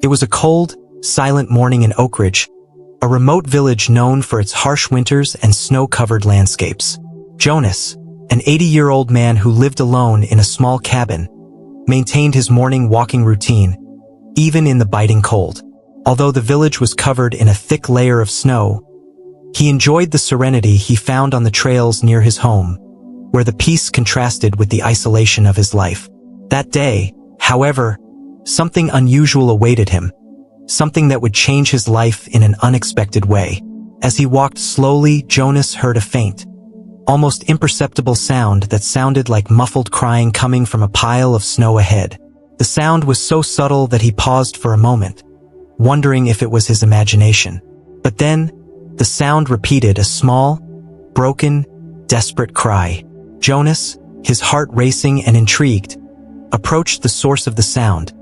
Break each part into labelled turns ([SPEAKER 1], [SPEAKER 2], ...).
[SPEAKER 1] It was a cold, silent morning in Oak Ridge, a remote village known for its harsh winters and snow-covered landscapes. Jonas, an 80-year-old man who lived alone in a small cabin, maintained his morning walking routine, even in the biting cold. Although the village was covered in a thick layer of snow, he enjoyed the serenity he found on the trails near his home, where the peace contrasted with the isolation of his life. That day, however, something unusual awaited him, something that would change his life in an unexpected way. As he walked slowly, Jonas heard a faint, almost imperceptible sound that sounded like muffled crying coming from a pile of snow ahead. The sound was so subtle that he paused for a moment, wondering if it was his imagination. But then, the sound repeated, a small, broken, desperate cry. Jonas, his heart racing and intrigued, approached the source of the sound,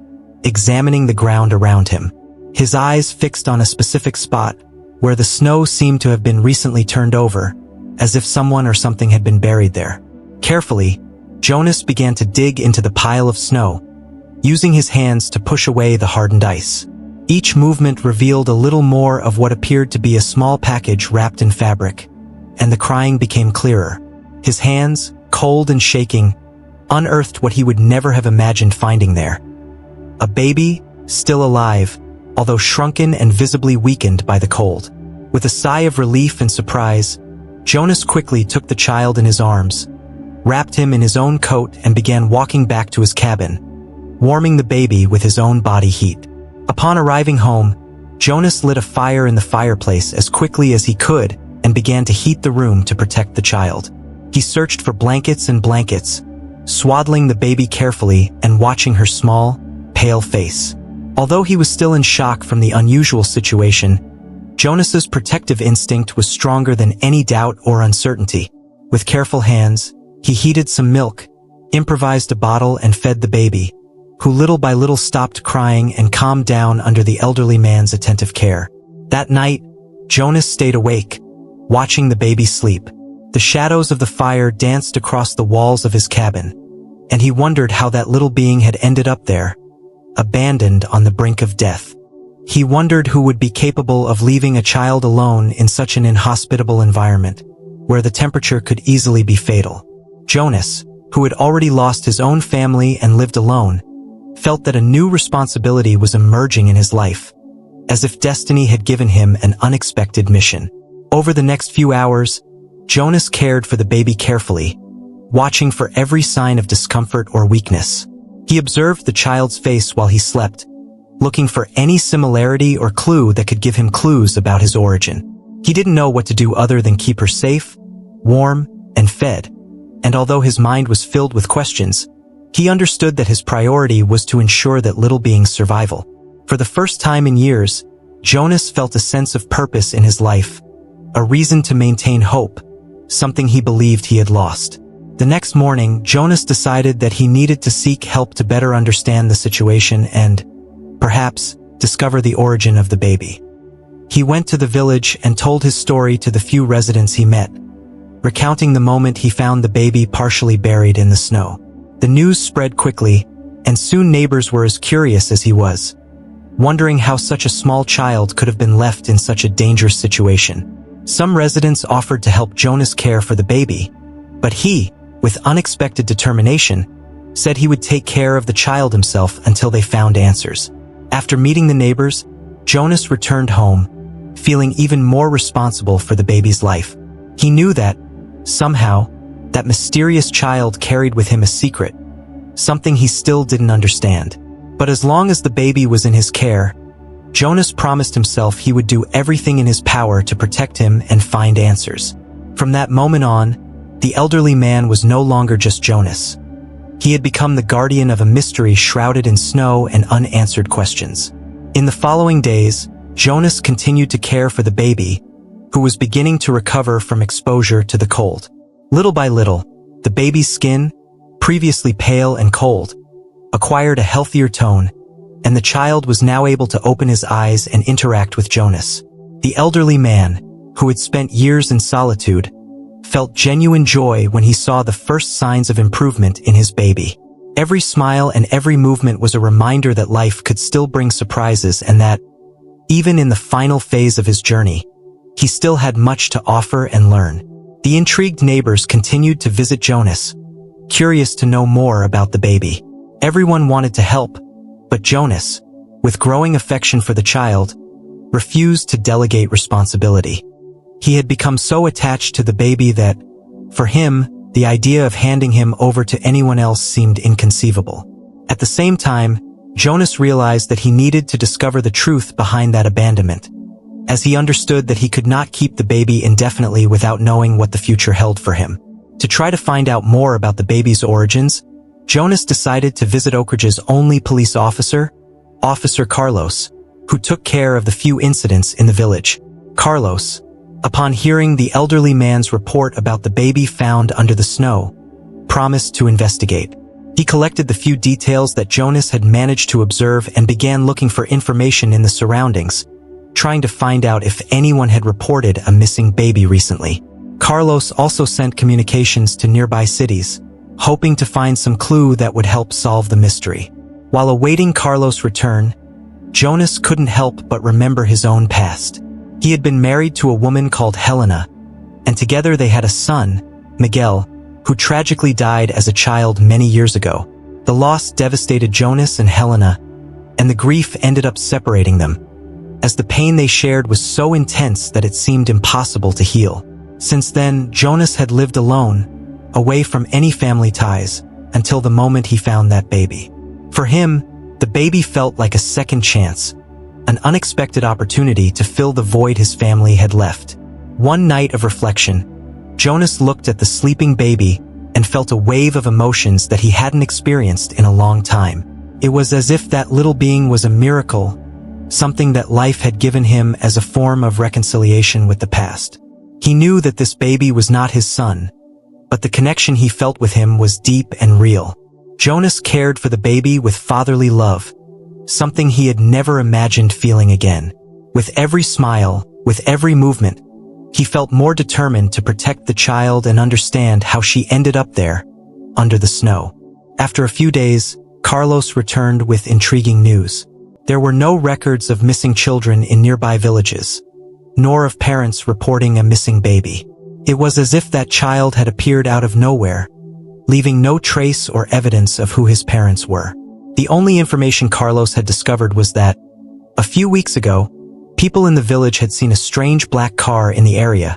[SPEAKER 1] examining the ground around him. His eyes fixed on a specific spot, where the snow seemed to have been recently turned over, as if someone or something had been buried there. Carefully, Jonas began to dig into the pile of snow, using his hands to push away the hardened ice. Each movement revealed a little more of what appeared to be a small package wrapped in fabric, and the crying became clearer. His hands, cold and shaking, unearthed what he would never have imagined finding there. A baby, still alive, although shrunken and visibly weakened by the cold. With a sigh of relief and surprise, Jonas quickly took the child in his arms, wrapped him in his own coat and began walking back to his cabin, warming the baby with his own body heat. Upon arriving home, Jonas lit a fire in the fireplace as quickly as he could and began to heat the room to protect the child. He searched for blankets and blankets, swaddling the baby carefully and watching her small, pale face. Although he was still in shock from the unusual situation, Jonas's protective instinct was stronger than any doubt or uncertainty. With careful hands, he heated some milk, improvised a bottle and fed the baby, who little by little stopped crying and calmed down under the elderly man's attentive care. That night, Jonas stayed awake, watching the baby sleep. The shadows of the fire danced across the walls of his cabin, and he wondered how that little being had ended up there, abandoned on the brink of death. He wondered who would be capable of leaving a child alone in such an inhospitable environment, where the temperature could easily be fatal. Jonas, who had already lost his own family and lived alone, felt that a new responsibility was emerging in his life, as if destiny had given him an unexpected mission. Over the next few hours, Jonas cared for the baby carefully, watching for every sign of discomfort or weakness. He observed the child's face while he slept, looking for any similarity or clue that could give him clues about his origin. He didn't know what to do other than keep her safe, warm, and fed, and although his mind was filled with questions, he understood that his priority was to ensure that little being's survival. For the first time in years, Jonas felt a sense of purpose in his life, a reason to maintain hope, something he believed he had lost. The next morning, Jonas decided that he needed to seek help to better understand the situation and, perhaps, discover the origin of the baby. He went to the village and told his story to the few residents he met, recounting the moment he found the baby partially buried in the snow. The news spread quickly, and soon neighbors were as curious as he was, wondering how such a small child could have been left in such a dangerous situation. Some residents offered to help Jonas care for the baby, but he, with unexpected determination, said he would take care of the child himself until they found answers. After meeting the neighbors, Jonas returned home, feeling even more responsible for the baby's life. He knew that, somehow, that mysterious child carried with him a secret, something he still didn't understand. But as long as the baby was in his care, Jonas promised himself he would do everything in his power to protect him and find answers. From that moment on, the elderly man was no longer just Jonas. He had become the guardian of a mystery shrouded in snow and unanswered questions. In the following days, Jonas continued to care for the baby, who was beginning to recover from exposure to the cold. Little by little, the baby's skin, previously pale and cold, acquired a healthier tone, and the child was now able to open his eyes and interact with Jonas. The elderly man, who had spent years in solitude, felt genuine joy when he saw the first signs of improvement in his baby. Every smile and every movement was a reminder that life could still bring surprises and that, even in the final phase of his journey, he still had much to offer and learn. The intrigued neighbors continued to visit Jonas, curious to know more about the baby. Everyone wanted to help, but Jonas, with growing affection for the child, refused to delegate responsibility. He had become so attached to the baby that, for him, the idea of handing him over to anyone else seemed inconceivable. At the same time, Jonas realized that he needed to discover the truth behind that abandonment, as he understood that he could not keep the baby indefinitely without knowing what the future held for him. To try to find out more about the baby's origins, Jonas decided to visit Oak Ridge's only police officer, Officer Carlos, who took care of the few incidents in the village. Carlos, upon hearing the elderly man's report about the baby found under the snow, promised to investigate. He collected the few details that Jonas had managed to observe and began looking for information in the surroundings, trying to find out if anyone had reported a missing baby recently. Carlos also sent communications to nearby cities, hoping to find some clue that would help solve the mystery. While awaiting Carlos' return, Jonas couldn't help but remember his own past. He had been married to a woman called Helena, and together they had a son, Miguel, who tragically died as a child many years ago. The loss devastated Jonas and Helena, and the grief ended up separating them, as the pain they shared was so intense that it seemed impossible to heal. Since then, Jonas had lived alone, away from any family ties, until the moment he found that baby. For him, the baby felt like a second chance, an unexpected opportunity to fill the void his family had left. One night of reflection, Jonas looked at the sleeping baby and felt a wave of emotions that he hadn't experienced in a long time. It was as if that little being was a miracle, something that life had given him as a form of reconciliation with the past. He knew that this baby was not his son, but the connection he felt with him was deep and real. Jonas cared for the baby with fatherly love, something he had never imagined feeling again. With every smile, with every movement, he felt more determined to protect the child and understand how she ended up there, under the snow. After a few days, Carlos returned with intriguing news. There were no records of missing children in nearby villages, nor of parents reporting a missing baby. It was as if that child had appeared out of nowhere, leaving no trace or evidence of who his parents were. The only information Carlos had discovered was that, a few weeks ago, people in the village had seen a strange black car in the area,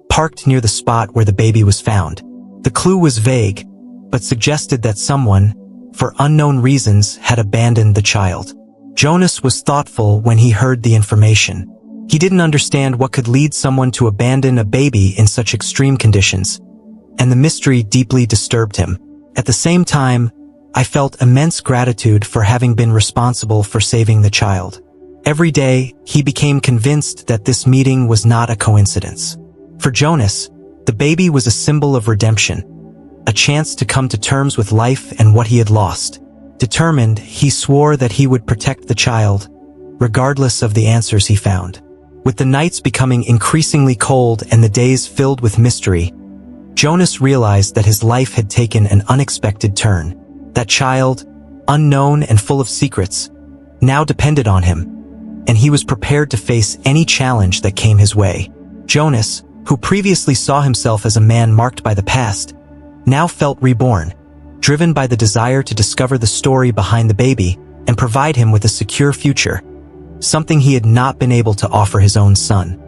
[SPEAKER 1] parked near the spot where the baby was found. The clue was vague, but suggested that someone, for unknown reasons, had abandoned the child. Jonas was thoughtful when he heard the information. He didn't understand what could lead someone to abandon a baby in such extreme conditions, and the mystery deeply disturbed him. At the same time, I felt immense gratitude for having been responsible for saving the child. Every day, he became convinced that this meeting was not a coincidence. For Jonas, the baby was a symbol of redemption, a chance to come to terms with life and what he had lost. Determined, he swore that he would protect the child, regardless of the answers he found. With the nights becoming increasingly cold and the days filled with mystery, Jonas realized that his life had taken an unexpected turn. That child, unknown and full of secrets, now depended on him, and he was prepared to face any challenge that came his way. Jonas, who previously saw himself as a man marked by the past, now felt reborn, driven by the desire to discover the story behind the baby and provide him with a secure future, something he had not been able to offer his own son.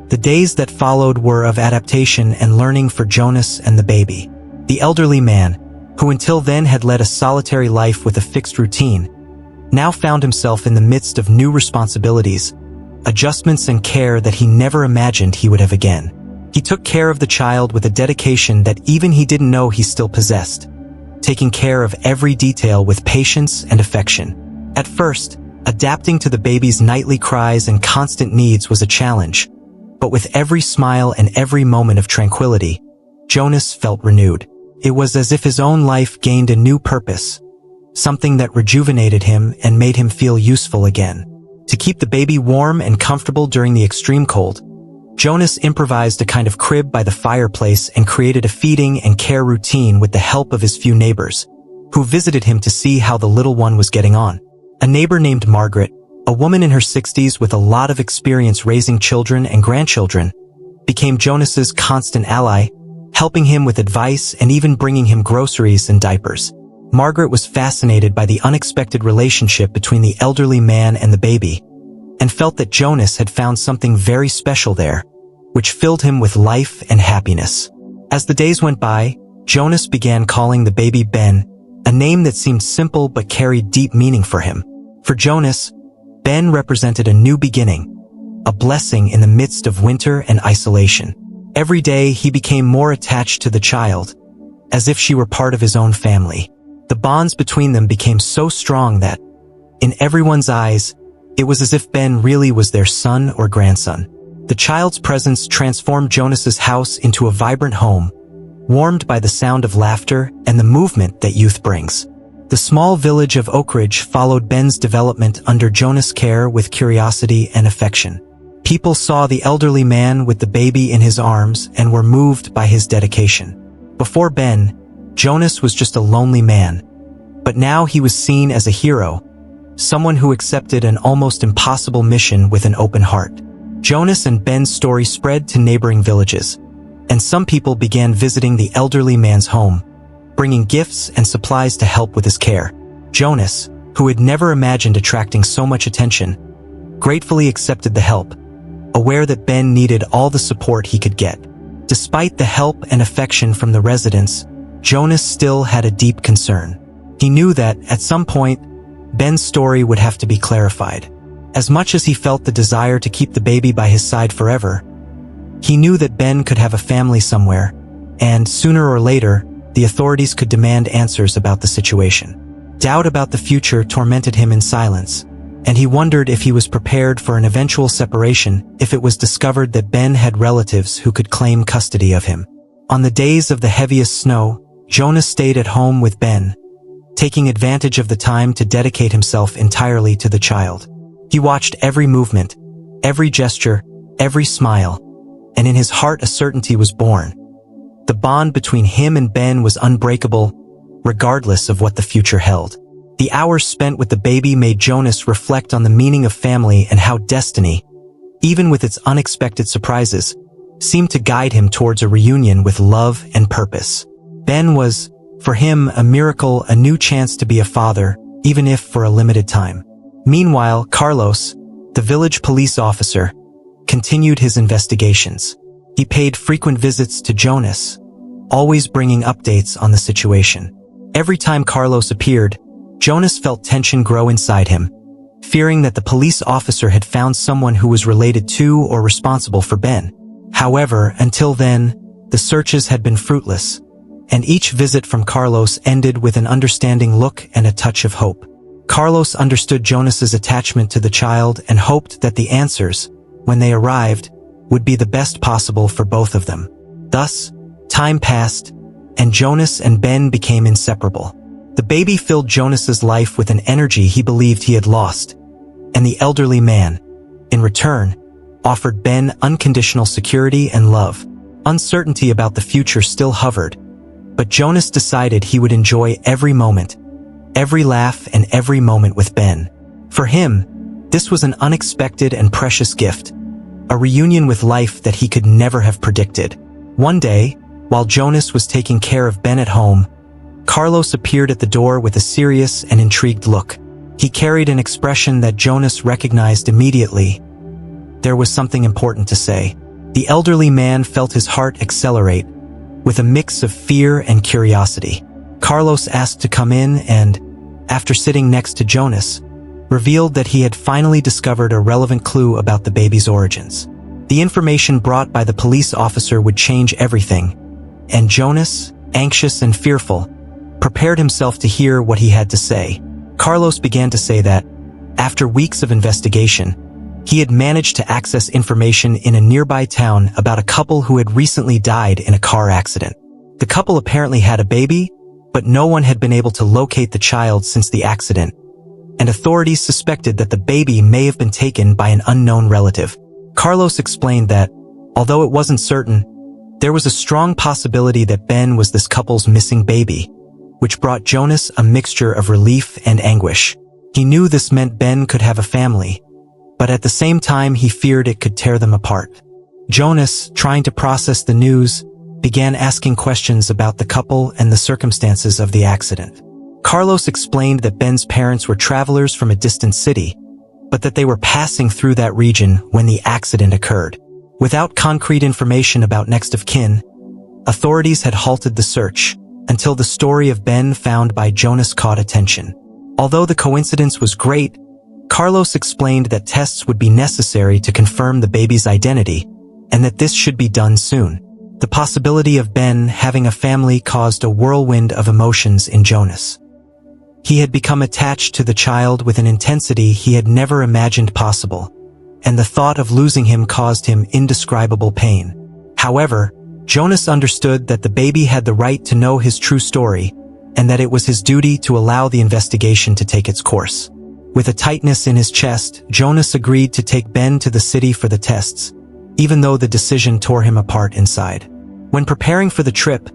[SPEAKER 1] The days that followed were of adaptation and learning for Jonas and the baby. The elderly man, who until then had led a solitary life with a fixed routine, now found himself in the midst of new responsibilities, adjustments and care that he never imagined he would have again. He took care of the child with a dedication that even he didn't know he still possessed, taking care of every detail with patience and affection. At first, adapting to the baby's nightly cries and constant needs was a challenge, but with every smile and every moment of tranquility, Jonas felt renewed. It was as if his own life gained a new purpose, something that rejuvenated him and made him feel useful again. To keep the baby warm and comfortable during the extreme cold, Jonas improvised a kind of crib by the fireplace and created a feeding and care routine with the help of his few neighbors, who visited him to see how the little one was getting on. A neighbor named Margaret, a woman in her 60s with a lot of experience raising children and grandchildren, became Jonas's constant ally, helping him with advice and even bringing him groceries and diapers. Margaret was fascinated by the unexpected relationship between the elderly man and the baby, and felt that Jonas had found something very special there, which filled him with life and happiness. As the days went by, Jonas began calling the baby Ben, a name that seemed simple but carried deep meaning for him. For Jonas, Ben represented a new beginning, a blessing in the midst of winter and isolation. Every day he became more attached to the child, as if she were part of his own family. The bonds between them became so strong that, in everyone's eyes, it was as if Ben really was their son or grandson. The child's presence transformed Jonas's house into a vibrant home, warmed by the sound of laughter and the movement that youth brings. The small village of Oakridge followed Ben's development under Jonas' care with curiosity and affection. People saw the elderly man with the baby in his arms and were moved by his dedication. Before Ben, Jonas was just a lonely man, but now he was seen as a hero, someone who accepted an almost impossible mission with an open heart. Jonas and Ben's story spread to neighboring villages, and some people began visiting the elderly man's home, bringing gifts and supplies to help with his care. Jonas, who had never imagined attracting so much attention, gratefully accepted the help, aware that Ben needed all the support he could get. Despite the help and affection from the residents, Jonas still had a deep concern. He knew that, at some point, Ben's story would have to be clarified. As much as he felt the desire to keep the baby by his side forever, he knew that Ben could have a family somewhere, and sooner or later, the authorities could demand answers about the situation. Doubt about the future tormented him in silence, and he wondered if he was prepared for an eventual separation if it was discovered that Ben had relatives who could claim custody of him. On the days of the heaviest snow, Jonas stayed at home with Ben, taking advantage of the time to dedicate himself entirely to the child. He watched every movement, every gesture, every smile, and in his heart a certainty was born. The bond between him and Ben was unbreakable, regardless of what the future held. The hours spent with the baby made Jonas reflect on the meaning of family and how destiny, even with its unexpected surprises, seemed to guide him towards a reunion with love and purpose. Ben was, for him, a miracle, a new chance to be a father, even if for a limited time. Meanwhile, Carlos, the village police officer, continued his investigations. He paid frequent visits to Jonas, always bringing updates on the situation. Every time Carlos appeared, Jonas felt tension grow inside him, fearing that the police officer had found someone who was related to or responsible for Ben. However, until then, the searches had been fruitless, and each visit from Carlos ended with an understanding look and a touch of hope. Carlos understood Jonas's attachment to the child and hoped that the answers, when they arrived, would be the best possible for both of them. Thus, time passed, and Jonas and Ben became inseparable. The baby filled Jonas's life with an energy he believed he had lost, and the elderly man, in return, offered Ben unconditional security and love. Uncertainty about the future still hovered, but Jonas decided he would enjoy every moment, every laugh and every moment with Ben. For him, this was an unexpected and precious gift, a reunion with life that he could never have predicted. One day, while Jonas was taking care of Ben at home, Carlos appeared at the door with a serious and intrigued look. He carried an expression that Jonas recognized immediately. There was something important to say. The elderly man felt his heart accelerate, with a mix of fear and curiosity. Carlos asked to come in and, after sitting next to Jonas, revealed that he had finally discovered a relevant clue about the baby's origins. The information brought by the police officer would change everything, and Jonas, anxious and fearful, prepared himself to hear what he had to say. Carlos began to say that, after weeks of investigation, he had managed to access information in a nearby town about a couple who had recently died in a car accident. The couple apparently had a baby, but no one had been able to locate the child since the accident, and authorities suspected that the baby may have been taken by an unknown relative. Carlos explained that, although it wasn't certain, there was a strong possibility that Ben was this couple's missing baby, which brought Jonas a mixture of relief and anguish. He knew this meant Ben could have a family, but at the same time he feared it could tear them apart. Jonas, trying to process the news, began asking questions about the couple and the circumstances of the accident. Carlos explained that Ben's parents were travelers from a distant city, but that they were passing through that region when the accident occurred. Without concrete information about next of kin, authorities had halted the search until the story of Ben found by Jonas caught attention. Although the coincidence was great, Carlos explained that tests would be necessary to confirm the baby's identity and that this should be done soon. The possibility of Ben having a family caused a whirlwind of emotions in Jonas. He had become attached to the child with an intensity he had never imagined possible, and the thought of losing him caused him indescribable pain. However, Jonas understood that the baby had the right to know his true story, and that it was his duty to allow the investigation to take its course. With a tightness in his chest, Jonas agreed to take Ben to the city for the tests, even though the decision tore him apart inside. When preparing for the trip,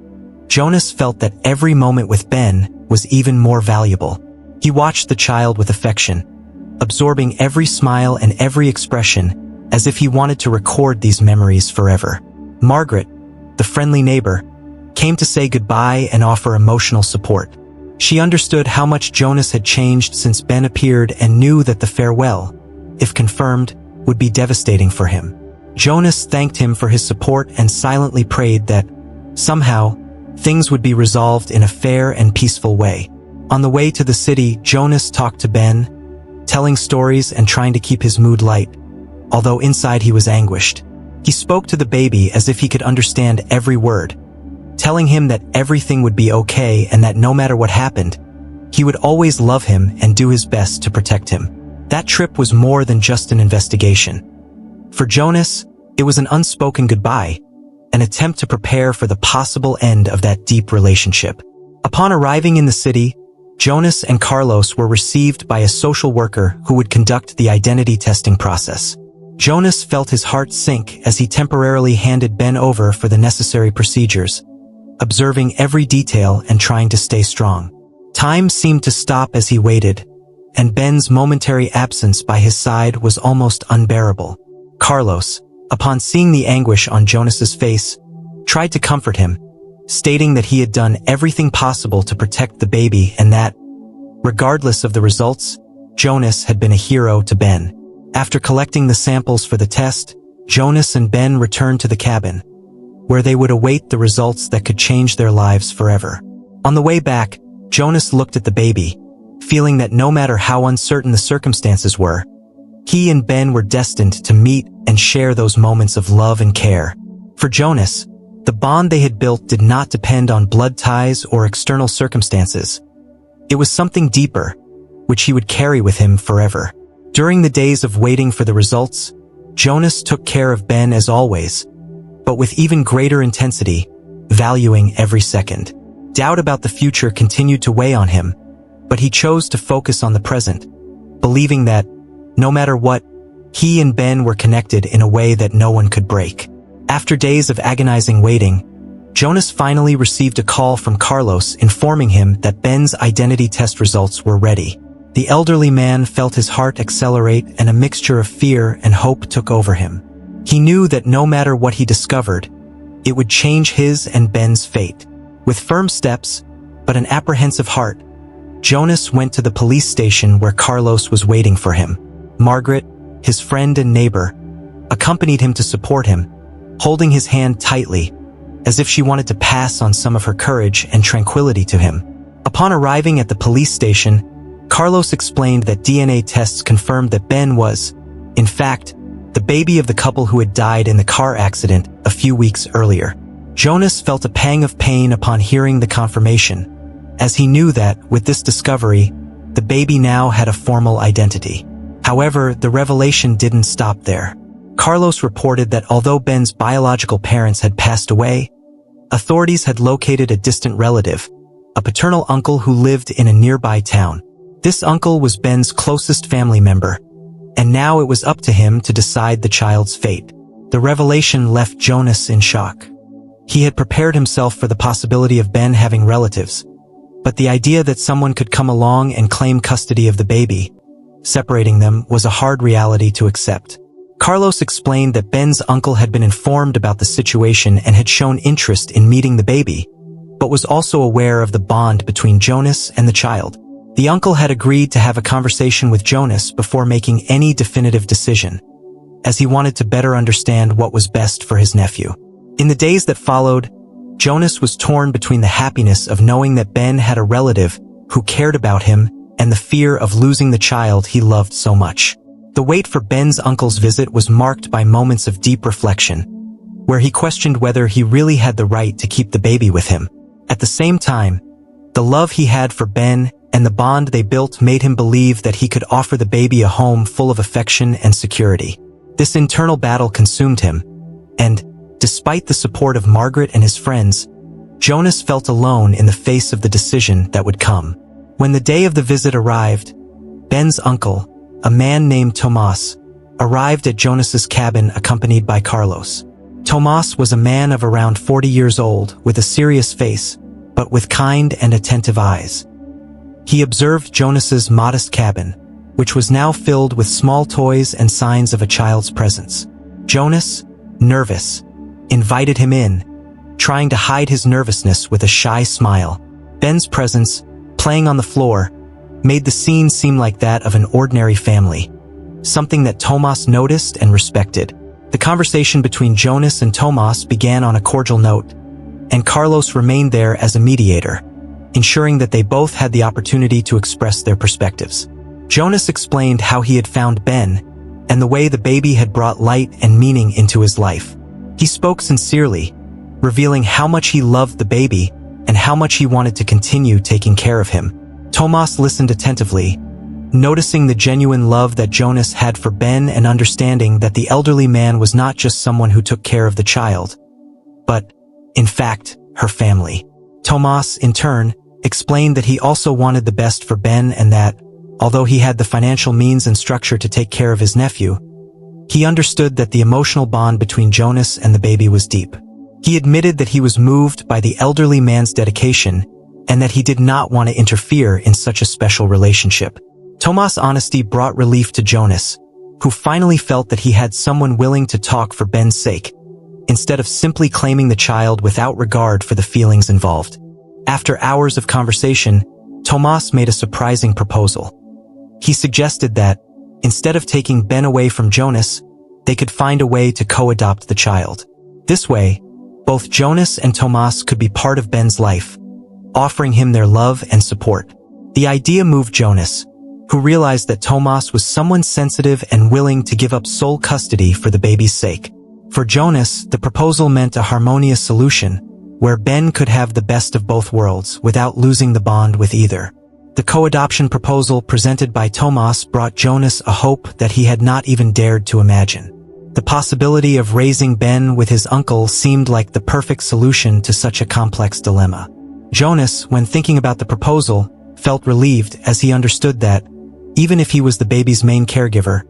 [SPEAKER 1] Jonas felt that every moment with Ben was even more valuable. He watched the child with affection, absorbing every smile and every expression as if he wanted to record these memories forever. Margaret, the friendly neighbor, came to say goodbye and offer emotional support. She understood how much Jonas had changed since Ben appeared and knew that the farewell, if confirmed, would be devastating for him. Jonas thanked him for his support and silently prayed that, somehow, things would be resolved in a fair and peaceful way. On the way to the city, Jonas talked to Ben, telling stories and trying to keep his mood light, although inside he was anguished. He spoke to the baby as if he could understand every word, telling him that everything would be okay and that no matter what happened, he would always love him and do his best to protect him. That trip was more than just an investigation. For Jonas, it was an unspoken goodbye, an attempt to prepare for the possible end of that deep relationship. Upon arriving in the city, Jonas and Carlos were received by a social worker who would conduct the identity testing process. Jonas felt his heart sink as he temporarily handed Ben over for the necessary procedures, observing every detail and trying to stay strong. Time seemed to stop as he waited, and Ben's momentary absence by his side was almost unbearable. Carlos, upon seeing the anguish on Jonas's face, tried to comfort him, stating that he had done everything possible to protect the baby and that, regardless of the results, Jonas had been a hero to Ben. After collecting the samples for the test, Jonas and Ben returned to the cabin, where they would await the results that could change their lives forever. On the way back, Jonas looked at the baby, feeling that no matter how uncertain the circumstances were, he and Ben were destined to meet and share those moments of love and care. For Jonas, the bond they had built did not depend on blood ties or external circumstances. It was something deeper, which he would carry with him forever. During the days of waiting for the results, Jonas took care of Ben as always, but with even greater intensity, valuing every second. Doubt about the future continued to weigh on him, but he chose to focus on the present, believing that, no matter what, he and Ben were connected in a way that no one could break. After days of agonizing waiting, Jonas finally received a call from Carlos informing him that Ben's identity test results were ready. The elderly man felt his heart accelerate and a mixture of fear and hope took over him. He knew that no matter what he discovered, it would change his and Ben's fate. With firm steps, but an apprehensive heart, Jonas went to the police station where Carlos was waiting for him. Margaret, his friend and neighbor, accompanied him to support him, holding his hand tightly, as if she wanted to pass on some of her courage and tranquility to him. Upon arriving at the police station, Carlos explained that DNA tests confirmed that Ben was, in fact, the baby of the couple who had died in the car accident a few weeks earlier. Jonas felt a pang of pain upon hearing the confirmation, as he knew that, with this discovery, the baby now had a formal identity. However, the revelation didn't stop there. Carlos reported that although Ben's biological parents had passed away, authorities had located a distant relative, a paternal uncle who lived in a nearby town. This uncle was Ben's closest family member, and now it was up to him to decide the child's fate. The revelation left Jonas in shock. He had prepared himself for the possibility of Ben having relatives, But the idea that someone could come along and claim custody of the baby, separating them, was a hard reality to accept. Carlos explained that Ben's uncle had been informed about the situation and had shown interest in meeting the baby, but was also aware of the bond between Jonas and the child. The uncle had agreed to have a conversation with Jonas before making any definitive decision, as he wanted to better understand what was best for his nephew. In the days that followed, Jonas was torn between the happiness of knowing that Ben had a relative who cared about him and the fear of losing the child he loved so much. The wait for Ben's uncle's visit was marked by moments of deep reflection, where he questioned whether he really had the right to keep the baby with him. At the same time, the love he had for Ben and the bond they built made him believe that he could offer the baby a home full of affection and security. This internal battle consumed him, and, despite the support of Margaret and his friends, Jonas felt alone in the face of the decision that would come. When the day of the visit arrived, Ben's uncle, a man named Tomas, arrived at Jonas's cabin accompanied by Carlos. Tomas was a man of around 40 years old, with a serious face, but with kind and attentive eyes. He observed Jonas's modest cabin, which was now filled with small toys and signs of a child's presence. Jonas, nervous, invited him in, trying to hide his nervousness with a shy smile. Ben's presence, playing on the floor, made the scene seem like that of an ordinary family, something that Tomas noticed and respected. The conversation between Jonas and Tomas began on a cordial note, and Carlos remained there as a mediator, ensuring that they both had the opportunity to express their perspectives. Jonas explained how he had found Ben, and the way the baby had brought light and meaning into his life. He spoke sincerely, revealing how much he loved the baby and how much he wanted to continue taking care of him. Tomas listened attentively, noticing the genuine love that Jonas had for Ben and understanding that the elderly man was not just someone who took care of the child, but, in fact, her family. Tomas, in turn, explained that he also wanted the best for Ben and that, although he had the financial means and structure to take care of his nephew, he understood that the emotional bond between Jonas and the baby was deep. He admitted that he was moved by the elderly man's dedication and that he did not want to interfere in such a special relationship. Tomas' honesty brought relief to Jonas, who finally felt that he had someone willing to talk for Ben's sake, instead of simply claiming the child without regard for the feelings involved. After hours of conversation, Tomas made a surprising proposal. He suggested that, instead of taking Ben away from Jonas, they could find a way to co-adopt the child. This way, both Jonas and Tomas could be part of Ben's life, offering him their love and support. The idea moved Jonas, who realized that Tomas was someone sensitive and willing to give up sole custody for the baby's sake. For Jonas, the proposal meant a harmonious solution, where Ben could have the best of both worlds without losing the bond with either. The co-adoption proposal presented by Tomas brought Jonas a hope that he had not even dared to imagine. The possibility of raising Ben with his uncle seemed like the perfect solution to such a complex dilemma. Jonas, when thinking about the proposal, felt relieved as he understood that, even if he was the baby's main caregiver,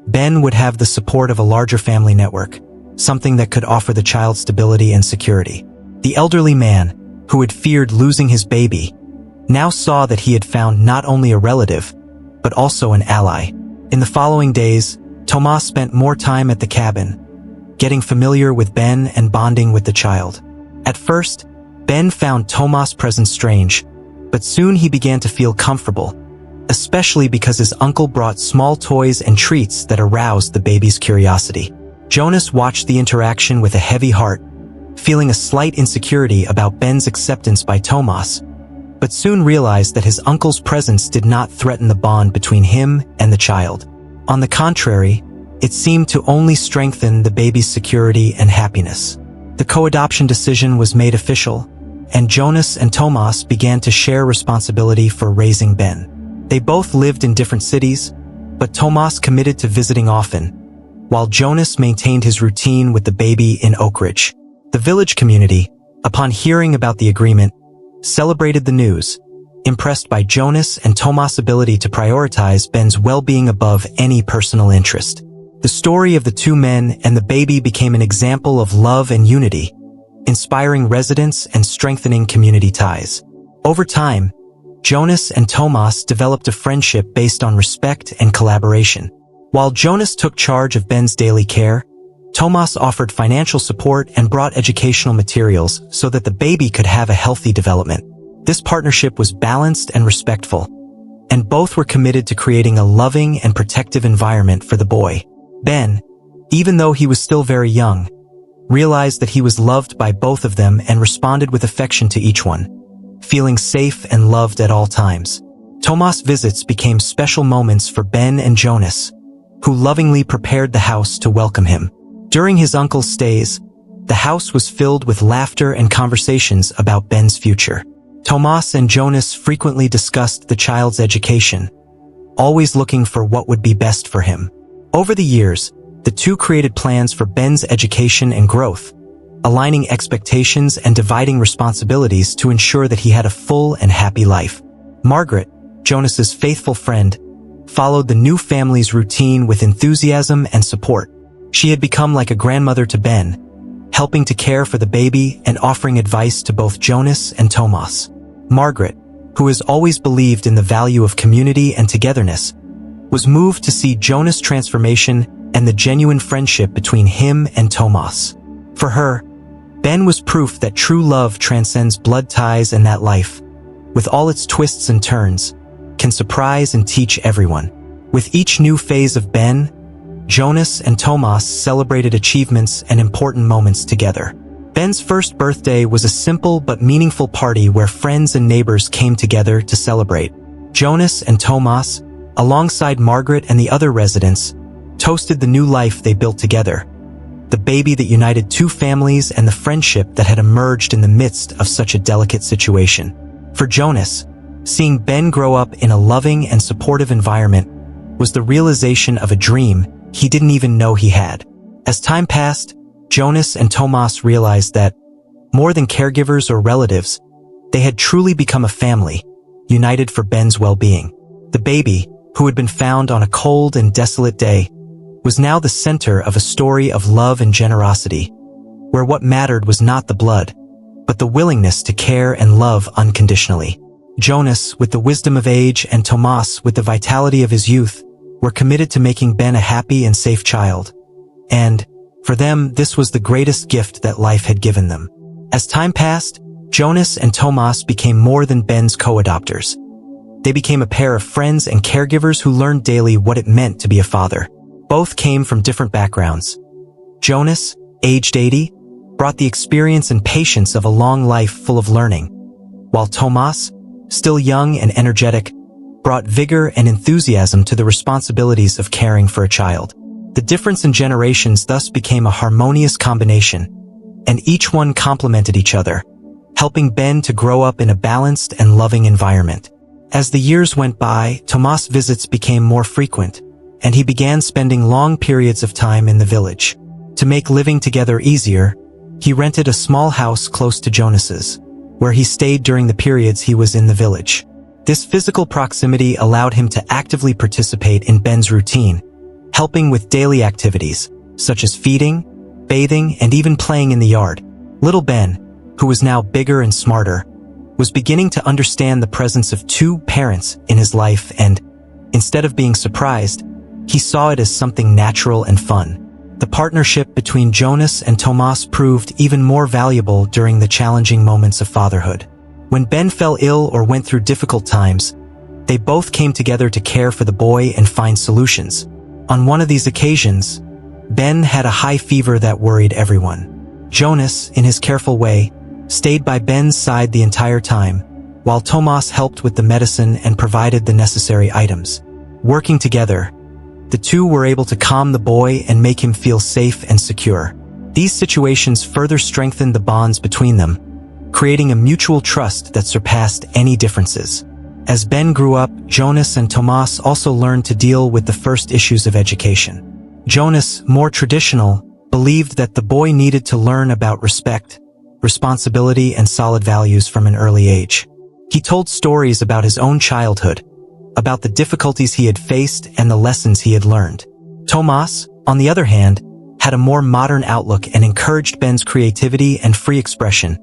[SPEAKER 1] Ben would have the support of a larger family network, something that could offer the child stability and security. The elderly man, who had feared losing his baby, now saw that he had found not only a relative, but also an ally. In the following days, Tomas spent more time at the cabin, getting familiar with Ben and bonding with the child. At first, Ben found Tomas' presence strange, but soon he began to feel comfortable, especially because his uncle brought small toys and treats that aroused the baby's curiosity. Jonas watched the interaction with a heavy heart, feeling a slight insecurity about Ben's acceptance by Tomas, but soon realized that his uncle's presence did not threaten the bond between him and the child. On the contrary, it seemed to only strengthen the baby's security and happiness. The co-adoption decision was made official, and Jonas and Tomas began to share responsibility for raising Ben. They both lived in different cities, but Tomas committed to visiting often, while Jonas maintained his routine with the baby in Oak Ridge. The village community, upon hearing about the agreement, celebrated the news, impressed by Jonas and Tomas' ability to prioritize Ben's well-being above any personal interest. The story of the two men and the baby became an example of love and unity, inspiring residents and strengthening community ties. Over time, Jonas and Tomas developed a friendship based on respect and collaboration. While Jonas took charge of Ben's daily care, Tomas offered financial support and brought educational materials so that the baby could have a healthy development. This partnership was balanced and respectful, and both were committed to creating a loving and protective environment for the boy. Ben, even though he was still very young, realized that he was loved by both of them and responded with affection to each one, feeling safe and loved at all times. Tomas' visits became special moments for Ben and Jonas, who lovingly prepared the house to welcome him. During his uncle's stays, the house was filled with laughter and conversations about Ben's future. Tomas and Jonas frequently discussed the child's education, always looking for what would be best for him. Over the years, the two created plans for Ben's education and growth, aligning expectations and dividing responsibilities to ensure that he had a full and happy life. Margaret, Jonas's faithful friend, followed the new family's routine with enthusiasm and support. She had become like a grandmother to Ben, helping to care for the baby and offering advice to both Jonas and Tomas. Margaret, who has always believed in the value of community and togetherness, was moved to see Jonas' transformation and the genuine friendship between him and Tomas. For her, Ben was proof that true love transcends blood ties and that life, with all its twists and turns, can surprise and teach everyone. With each new phase of Ben, Jonas and Tomas celebrated achievements and important moments together. Ben's first birthday was a simple but meaningful party where friends and neighbors came together to celebrate. Jonas and Tomas, alongside Margaret and the other residents, toasted the new life they built together, the baby that united two families and the friendship that had emerged in the midst of such a delicate situation. For Jonas, seeing Ben grow up in a loving and supportive environment was the realization of a dream he didn't even know he had. As time passed, Jonas and Tomas realized that, more than caregivers or relatives, they had truly become a family, united for Ben's well-being. The baby, who had been found on a cold and desolate day, was now the center of a story of love and generosity, where what mattered was not the blood, but the willingness to care and love unconditionally. Jonas, with the wisdom of age, and Tomas, with the vitality of his youth, were committed to making Ben a happy and safe child. And, for them, this was the greatest gift that life had given them. As time passed, Jonas and Tomas became more than Ben's co-adopters. They became a pair of friends and caregivers who learned daily what it meant to be a father. Both came from different backgrounds. Jonas, aged 80, brought the experience and patience of a long life full of learning, while Tomas, still young and energetic, brought vigor and enthusiasm to the responsibilities of caring for a child. The difference in generations thus became a harmonious combination, and each one complemented each other, helping Ben to grow up in a balanced and loving environment. As the years went by, Tomas' visits became more frequent, and he began spending long periods of time in the village. To make living together easier, he rented a small house close to Jonas's, where he stayed during the periods he was in the village. This physical proximity allowed him to actively participate in Ben's routine, helping with daily activities, such as feeding, bathing, and even playing in the yard. Little Ben, who was now bigger and smarter, was beginning to understand the presence of two parents in his life and, instead of being surprised, he saw it as something natural and fun. The partnership between Jonas and Tomas proved even more valuable during the challenging moments of fatherhood. When Ben fell ill or went through difficult times, they both came together to care for the boy and find solutions. On one of these occasions, Ben had a high fever that worried everyone. Jonas, in his careful way, stayed by Ben's side the entire time, while Tomas helped with the medicine and provided the necessary items. Working together, the two were able to calm the boy and make him feel safe and secure. These situations further strengthened the bonds between them, creating a mutual trust that surpassed any differences. As Ben grew up, Jonas and Tomas also learned to deal with the first issues of education. Jonas, more traditional, believed that the boy needed to learn about respect, responsibility, and solid values from an early age. He told stories about his own childhood, about the difficulties he had faced and the lessons he had learned. Tomas, on the other hand, had a more modern outlook and encouraged Ben's creativity and free expression,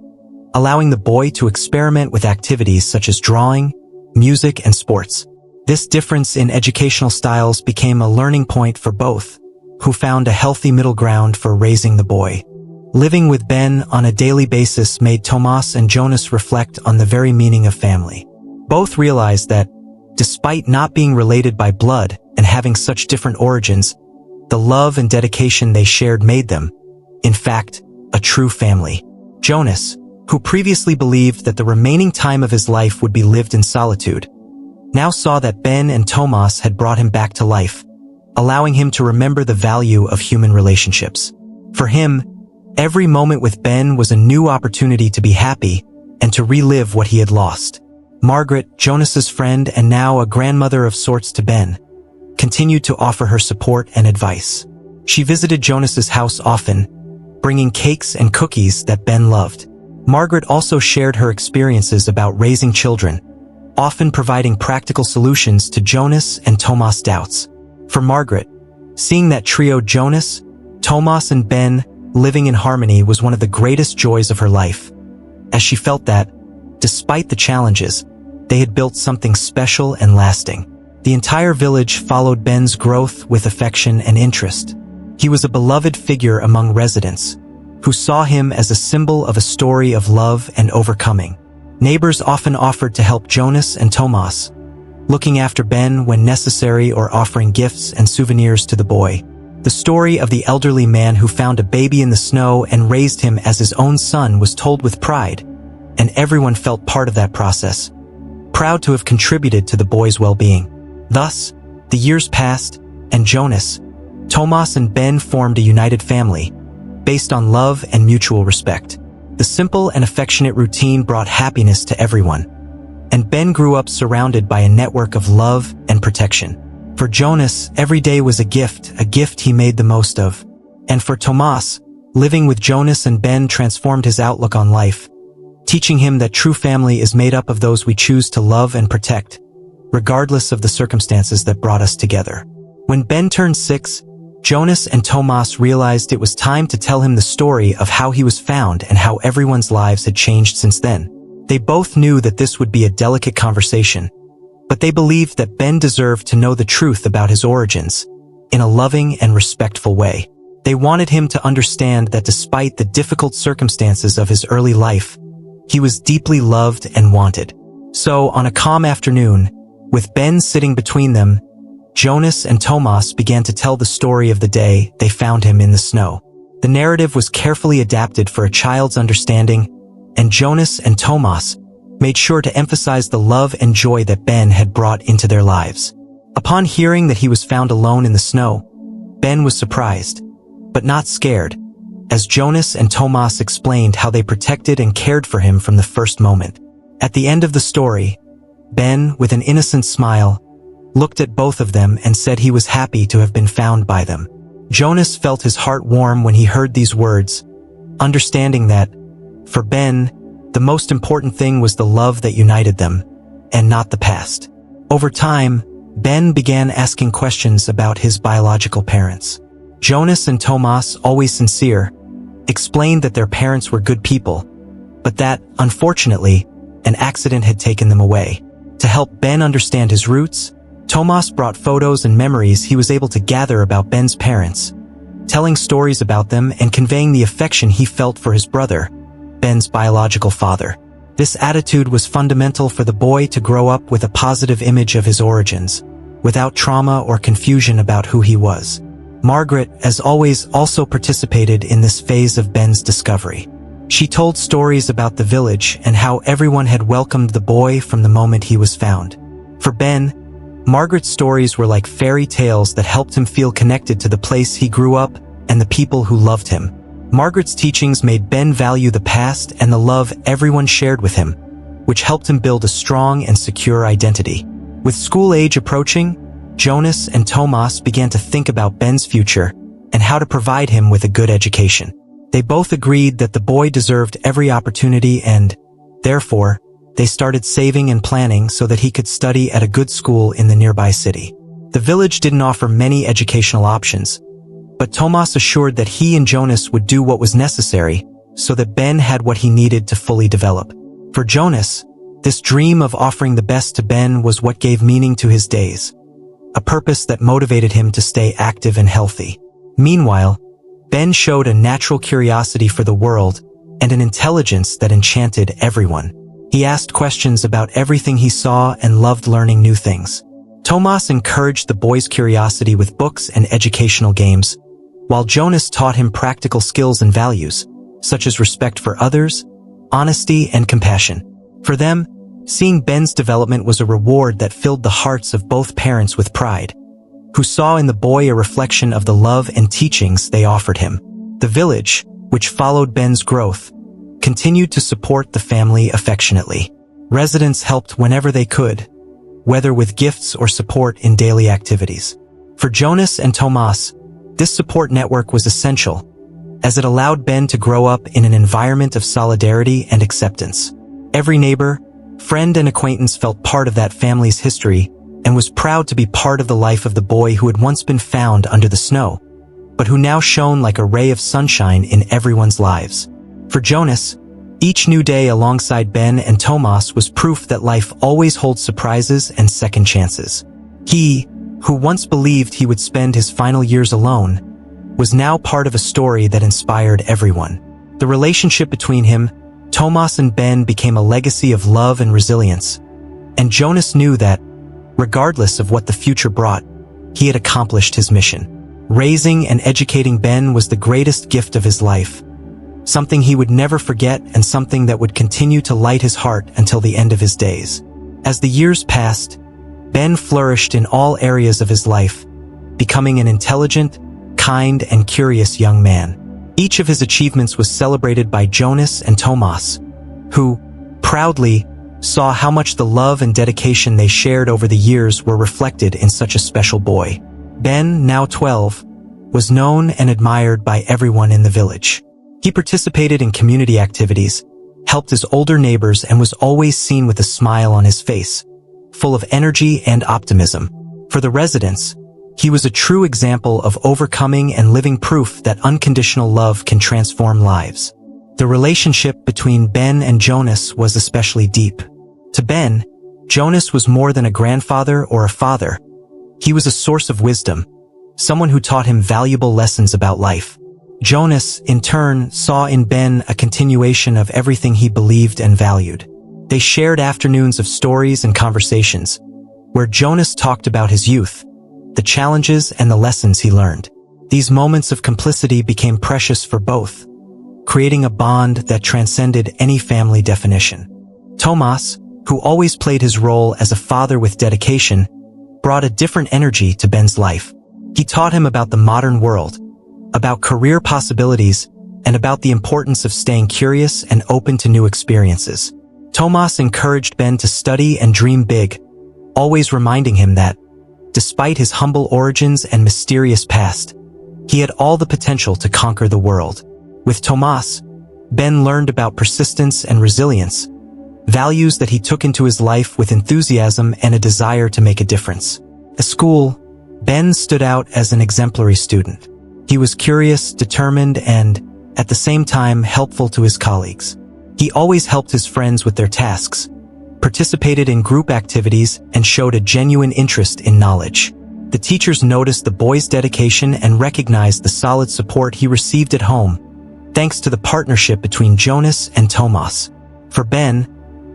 [SPEAKER 1] allowing the boy to experiment with activities such as drawing, music, and sports. This difference in educational styles became a learning point for both, who found a healthy middle ground for raising the boy. Living with Ben on a daily basis made Tomas and Jonas reflect on the very meaning of family. Both realized that, despite not being related by blood and having such different origins, the love and dedication they shared made them, in fact, a true family. Jonas, who previously believed that the remaining time of his life would be lived in solitude, now saw that Ben and Tomas had brought him back to life, allowing him to remember the value of human relationships. For him, every moment with Ben was a new opportunity to be happy and to relive what he had lost. Margaret, Jonas's friend and now a grandmother of sorts to Ben, continued to offer her support and advice. She visited Jonas's house often, bringing cakes and cookies that Ben loved. Margaret also shared her experiences about raising children, often providing practical solutions to Jonas and Tomas' doubts. For Margaret, seeing that trio Jonas, Tomas and Ben living in harmony was one of the greatest joys of her life, as she felt that, despite the challenges, they had built something special and lasting. The entire village followed Ben's growth with affection and interest. He was a beloved figure among residents, who saw him as a symbol of a story of love and overcoming. Neighbors often offered to help Jonas and Tomas, looking after Ben when necessary or offering gifts and souvenirs to the boy. The story of the elderly man who found a baby in the snow and raised him as his own son was told with pride, and everyone felt part of that process, proud to have contributed to the boy's well-being. Thus, the years passed, and Jonas, Tomas and Ben formed a united family, based on love and mutual respect. The simple and affectionate routine brought happiness to everyone, and Ben grew up surrounded by a network of love and protection. For Jonas, every day was a gift he made the most of. And for Tomas, living with Jonas and Ben transformed his outlook on life, teaching him that true family is made up of those we choose to love and protect, regardless of the circumstances that brought us together. When Ben turned 6, Jonas and Tomas realized it was time to tell him the story of how he was found and how everyone's lives had changed since then. They both knew that this would be a delicate conversation, but they believed that Ben deserved to know the truth about his origins, in a loving and respectful way. They wanted him to understand that despite the difficult circumstances of his early life, he was deeply loved and wanted. So, on a calm afternoon, with Ben sitting between them, Jonas and Tomas began to tell the story of the day they found him in the snow. The narrative was carefully adapted for a child's understanding, and Jonas and Tomas made sure to emphasize the love and joy that Ben had brought into their lives. Upon hearing that he was found alone in the snow, Ben was surprised, but not scared, as Jonas and Tomas explained how they protected and cared for him from the first moment. At the end of the story, Ben, with an innocent smile, looked at both of them and said he was happy to have been found by them. Jonas felt his heart warm when he heard these words, understanding that, for Ben, the most important thing was the love that united them, and not the past. Over time, Ben began asking questions about his biological parents. Jonas and Tomas, always sincere, explained that their parents were good people, but that, unfortunately, an accident had taken them away. To help Ben understand his roots, Tomas brought photos and memories he was able to gather about Ben's parents, telling stories about them and conveying the affection he felt for his brother, Ben's biological father. This attitude was fundamental for the boy to grow up with a positive image of his origins, without trauma or confusion about who he was. Margaret, as always, also participated in this phase of Ben's discovery. She told stories about the village and how everyone had welcomed the boy from the moment he was found. For Ben, Margaret's stories were like fairy tales that helped him feel connected to the place he grew up and the people who loved him. Margaret's teachings made Ben value the past and the love everyone shared with him, which helped him build a strong and secure identity. With school age approaching, Jonas and Tomas began to think about Ben's future and how to provide him with a good education. They both agreed that the boy deserved every opportunity and, therefore, they started saving and planning so that he could study at a good school in the nearby city. The village didn't offer many educational options, but Tomas assured that he and Jonas would do what was necessary so that Ben had what he needed to fully develop. For Jonas, This dream of offering the best to Ben was what gave meaning to his days, a purpose that motivated him to stay active and healthy. Meanwhile, Ben showed a natural curiosity for the world and an intelligence that enchanted everyone. He asked questions about everything he saw and loved learning new things. Tomas encouraged the boy's curiosity with books and educational games, while Jonas taught him practical skills and values, such as respect for others, honesty, and compassion. For them, seeing Ben's development was a reward that filled the hearts of both parents with pride, who saw in the boy a reflection of the love and teachings they offered him. The village, which followed Ben's growth, continued to support the family affectionately. Residents helped whenever they could, whether with gifts or support in daily activities. For Jonas and Tomas, this support network was essential, as it allowed Ben to grow up in an environment of solidarity and acceptance. Every neighbor, friend, and acquaintance felt part of that family's history and was proud to be part of the life of the boy who had once been found under the snow, but who now shone like a ray of sunshine in everyone's lives. For Jonas, each new day alongside Ben and Tomas was proof that life always holds surprises and second chances. He, who once believed he would spend his final years alone, was now part of a story that inspired everyone. The relationship between him, Tomas, and Ben became a legacy of love and resilience, and Jonas knew that, regardless of what the future brought, he had accomplished his mission. Raising and educating Ben was the greatest gift of his life, something he would never forget and something that would continue to light his heart until the end of his days. As the years passed, Ben flourished in all areas of his life, becoming an intelligent, kind, and curious young man. Each of his achievements was celebrated by Jonas and Tomas, who, proudly, saw how much the love and dedication they shared over the years were reflected in such a special boy. Ben, now 12, was known and admired by everyone in the village. He participated in community activities, helped his older neighbors, and was always seen with a smile on his face, full of energy and optimism. For the residents, he was a true example of overcoming and living proof that unconditional love can transform lives. The relationship between Ben and Jonas was especially deep. To Ben, Jonas was more than a grandfather or a father. He was a source of wisdom, someone who taught him valuable lessons about life. Jonas, in turn, saw in Ben a continuation of everything he believed and valued. They shared afternoons of stories and conversations, where Jonas talked about his youth, the challenges and the lessons he learned. These moments of complicity became precious for both, creating a bond that transcended any family definition. Tomas, who always played his role as a father with dedication, brought a different energy to Ben's life. He taught him about the modern world, about career possibilities, and about the importance of staying curious and open to new experiences. Tomas encouraged Ben to study and dream big, always reminding him that, despite his humble origins and mysterious past, he had all the potential to conquer the world. With Tomas, Ben learned about persistence and resilience, values that he took into his life with enthusiasm and a desire to make a difference. At school, Ben stood out as an exemplary student. He was curious, determined, and, at the same time, helpful to his colleagues. He always helped his friends with their tasks, participated in group activities, and showed a genuine interest in knowledge. The teachers noticed the boy's dedication and recognized the solid support he received at home, thanks to the partnership between Jonas and Tomas. For Ben,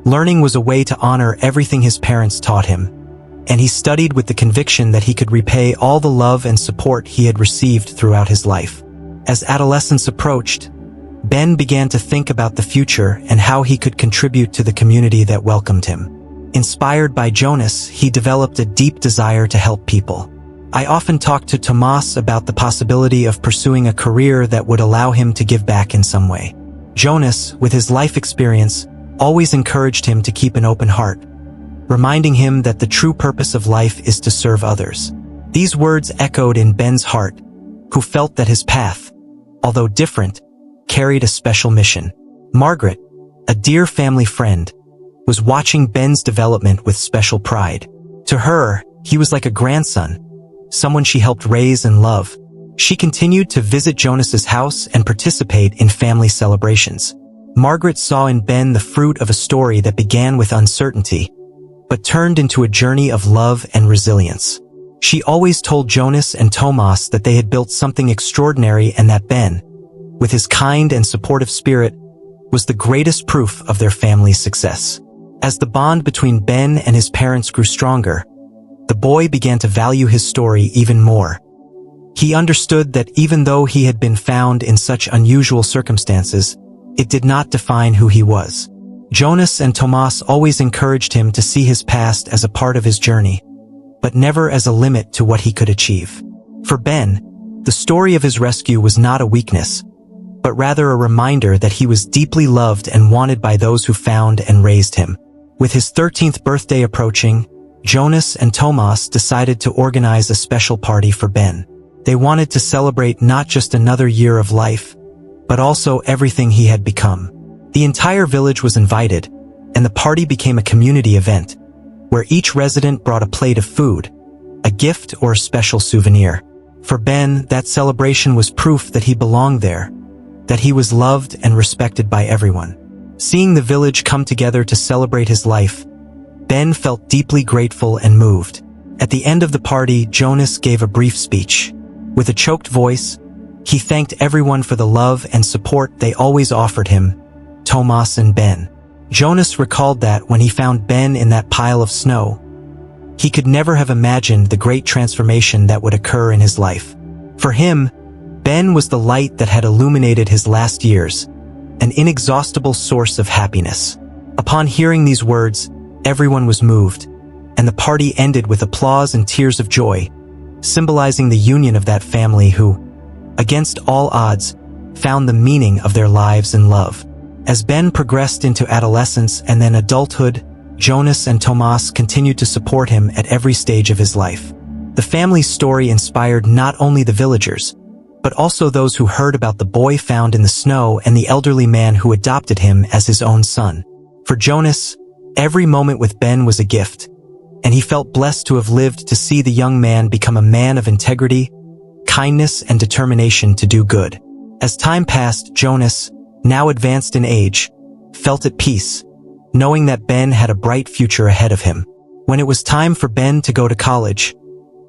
[SPEAKER 1] learning was a way to honor everything his parents taught him, and he studied with the conviction that he could repay all the love and support he had received throughout his life. As adolescence approached, Ben began to think about the future and how he could contribute to the community that welcomed him. Inspired by Jonas, he developed a deep desire to help people. I often talked to Tomas about the possibility of pursuing a career that would allow him to give back in some way. Jonas, with his life experience, always encouraged him to keep an open heart, reminding him that the true purpose of life is to serve others. These words echoed in Ben's heart, who felt that his path, although different, carried a special mission. Margaret, a dear family friend, was watching Ben's development with special pride. To her, he was like a grandson, someone she helped raise and love. She continued to visit Jonas's house and participate in family celebrations. Margaret saw in Ben the fruit of a story that began with uncertainty, but turned into a journey of love and resilience. She always told Jonas and Tomas that they had built something extraordinary and that Ben, with his kind and supportive spirit, was the greatest proof of their family's success. As the bond between Ben and his parents grew stronger, the boy began to value his story even more. He understood that even though he had been found in such unusual circumstances, it did not define who he was. Jonas and Tomas always encouraged him to see his past as a part of his journey, but never as a limit to what he could achieve. For Ben, the story of his rescue was not a weakness, but rather a reminder that he was deeply loved and wanted by those who found and raised him. With his 13th birthday approaching, Jonas and Tomas decided to organize a special party for Ben. They wanted to celebrate not just another year of life, but also everything he had become. The entire village was invited, and the party became a community event, where each resident brought a plate of food, a gift or a special souvenir. For Ben, that celebration was proof that he belonged there, that he was loved and respected by everyone. Seeing the village come together to celebrate his life, Ben felt deeply grateful and moved. At the end of the party, Jonas gave a brief speech. With a choked voice, he thanked everyone for the love and support they always offered him, Tomas and Ben. Jonas recalled that when he found Ben in that pile of snow, he could never have imagined the great transformation that would occur in his life. For him, Ben was the light that had illuminated his last years, an inexhaustible source of happiness. Upon hearing these words, everyone was moved, and the party ended with applause and tears of joy, symbolizing the union of that family who, against all odds, found the meaning of their lives in love. As Ben progressed into adolescence and then adulthood, Jonas and Tomas continued to support him at every stage of his life. The family's story inspired not only the villagers, but also those who heard about the boy found in the snow and the elderly man who adopted him as his own son. For Jonas, every moment with Ben was a gift, and he felt blessed to have lived to see the young man become a man of integrity, kindness, and determination to do good. As time passed, Jonas, now advanced in age, felt at peace, knowing that Ben had a bright future ahead of him. When it was time for Ben to go to college,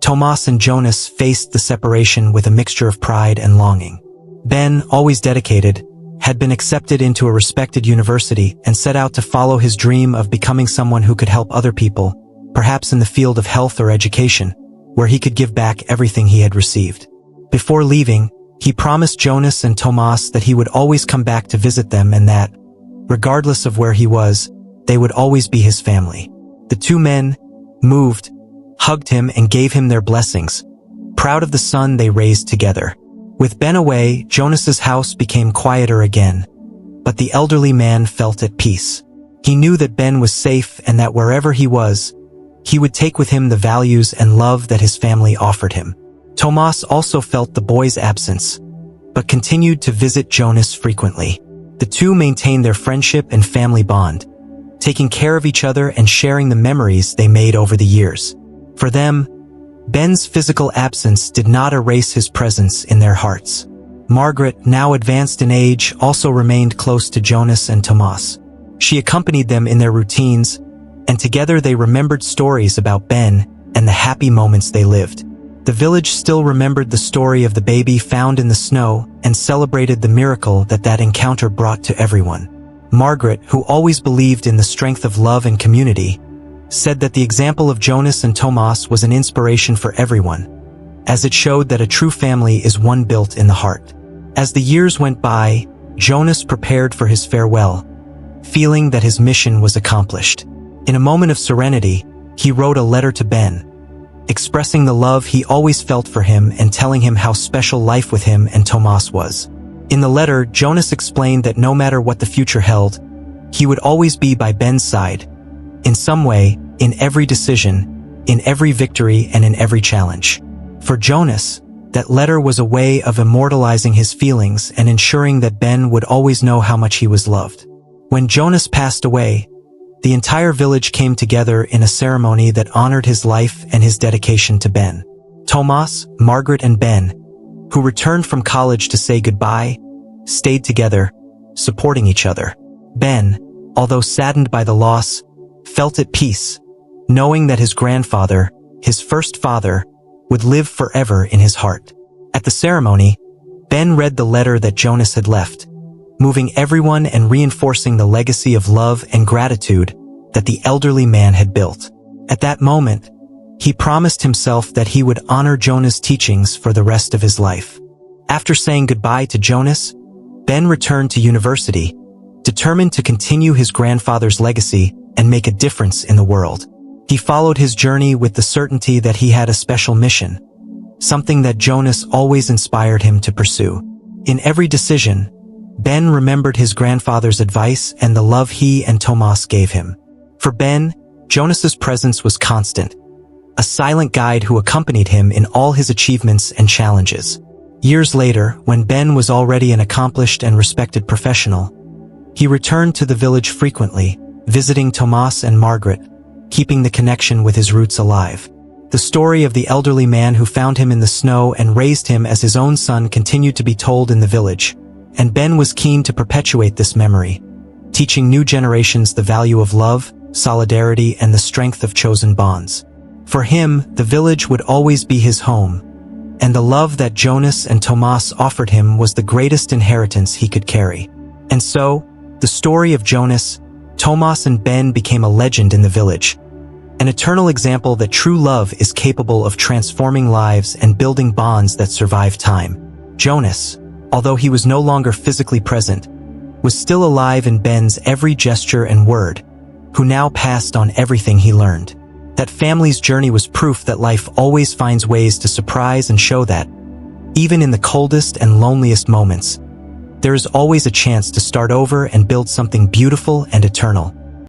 [SPEAKER 1] Tomas and Jonas faced the separation with a mixture of pride and longing. Ben, always dedicated, had been accepted into a respected university and set out to follow his dream of becoming someone who could help other people, perhaps in the field of health or education, where he could give back everything he had received. Before leaving, he promised Jonas and Tomas that he would always come back to visit them and that, regardless of where he was, they would always be his family. The two men, moved, hugged him and gave him their blessings, proud of the son they raised together. With Ben away, Jonas's house became quieter again, but the elderly man felt at peace. He knew that Ben was safe and that wherever he was, he would take with him the values and love that his family offered him. Tomas also felt the boy's absence, but continued to visit Jonas frequently. The two maintained their friendship and family bond, taking care of each other and sharing the memories they made over the years. For them, Ben's physical absence did not erase his presence in their hearts. Margaret, now advanced in age, also remained close to Jonas and Tomas. She accompanied them in their routines, and together they remembered stories about Ben and the happy moments they lived. The village still remembered the story of the baby found in the snow and celebrated the miracle that encounter brought to everyone. Margaret, who always believed in the strength of love and community, said that the example of Jonas and Tomas was an inspiration for everyone, as it showed that a true family is one built in the heart. As the years went by, Jonas prepared for his farewell, feeling that his mission was accomplished. In a moment of serenity, he wrote a letter to Ben, expressing the love he always felt for him and telling him how special life with him and Tomas was. In the letter, Jonas explained that no matter what the future held, he would always be by Ben's side, in some way, in every decision, in every victory, and in every challenge. For Jonas, that letter was a way of immortalizing his feelings and ensuring that Ben would always know how much he was loved. When Jonas passed away, the entire village came together in a ceremony that honored his life and his dedication to Ben. Tomas, Margaret, and Ben, who returned from college to say goodbye, stayed together, supporting each other. Ben, although saddened by the loss, felt at peace, knowing that his grandfather, his first father, would live forever in his heart. At the ceremony, Ben read the letter that Jonas had left, moving everyone and reinforcing the legacy of love and gratitude that the elderly man had built. At that moment, he promised himself that he would honor Jonas' teachings for the rest of his life. After saying goodbye to Jonas, Ben returned to university, determined to continue his grandfather's legacy and make a difference in the world. He followed his journey with the certainty that he had a special mission, something that Jonas always inspired him to pursue. In every decision, Ben remembered his grandfather's advice and the love he and Tomas gave him. For Ben, Jonas's presence was constant, a silent guide who accompanied him in all his achievements and challenges. Years later, when Ben was already an accomplished and respected professional, he returned to the village frequently, visiting Tomas and Margaret, keeping the connection with his roots alive. The story of the elderly man who found him in the snow and raised him as his own son continued to be told in the village, and Ben was keen to perpetuate this memory, teaching new generations the value of love, solidarity, and the strength of chosen bonds. For him, the village would always be his home, and the love that Jonas and Tomas offered him was the greatest inheritance he could carry. And so, the story of Jonas, Tomas, and Ben became a legend in the village, an eternal example that true love is capable of transforming lives and building bonds that survive time. Jonas, although he was no longer physically present, was still alive in Ben's every gesture and word, who now passed on everything he learned. That family's journey was proof that life always finds ways to surprise and show that, even in the coldest and loneliest moments, there is always a chance to start over and build something beautiful and eternal.